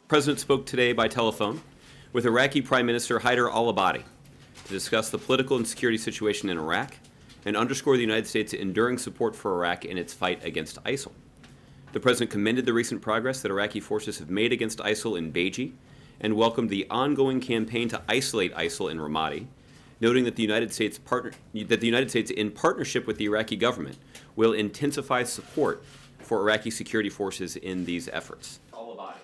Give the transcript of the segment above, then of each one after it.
The President spoke today by telephone with Iraqi Prime Minister Haider al-Abadi to discuss the political and security situation in Iraq and underscore the United States' enduring support for Iraq in its fight against ISIL. The President commended the recent progress that Iraqi forces have made against ISIL in Baiji and welcomed the ongoing campaign to isolate ISIL in Ramadi, noting that the United States, in partnership with the Iraqi government, will intensify support for Iraqi security forces in these efforts. Al-Abadi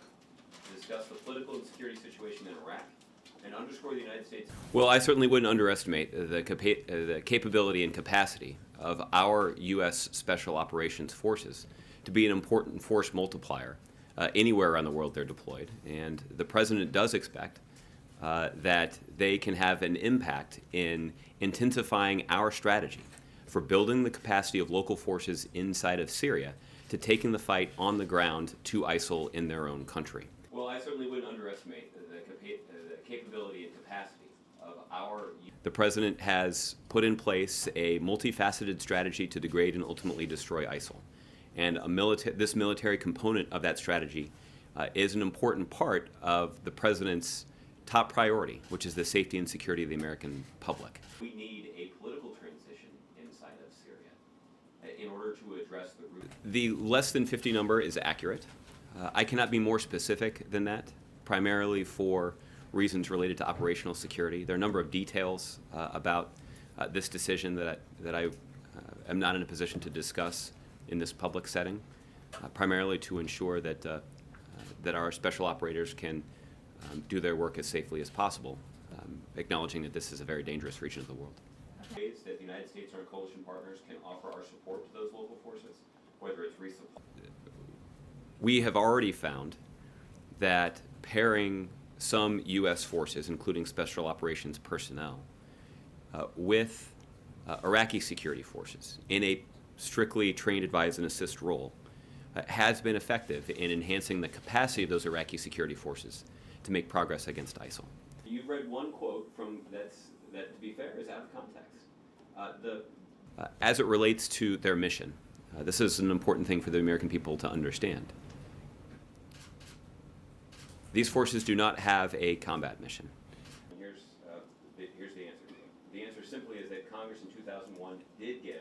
to discuss the political and security situation in Iraq and underscore the United States. Well, I certainly wouldn't underestimate the capability and capacity of our U.S. Special Operations Forces to be an important force multiplier anywhere around the world they're deployed. And the President does expect that they can have an impact in intensifying our strategy for building the capacity of local forces inside of Syria to taking the fight on the ground to ISIL in their own country. Well, I certainly wouldn't underestimate the capability and capacity of our... The President has put in place a multifaceted strategy to degrade and ultimately destroy ISIL. And this military component of that strategy is an important part of the President's top priority, which is the safety and security of the American public. We need a political transition inside of Syria in order to address the root. The less than 50 number is accurate. I cannot be more specific than that, primarily for reasons related to operational security. There are a number of details about this decision that I am not in a position to discuss in this public setting, primarily to ensure that our special operators can do their work as safely as possible, acknowledging that this is a very dangerous region of the world. Ways that the United States or our coalition partners can offer our support to those local forces, whether it's resupply. We have already found that pairing some U.S. forces, including special operations personnel, with Iraqi security forces in a strictly trained, advise, and assist role has been effective in enhancing the capacity of those Iraqi security forces to make progress against ISIL. You've read one quote from that, to be fair, is out of context. As it relates to their mission, this is an important thing for the American people to understand. These forces do not have a combat mission. Here's the answer. The answer simply is that Congress in 2001 did give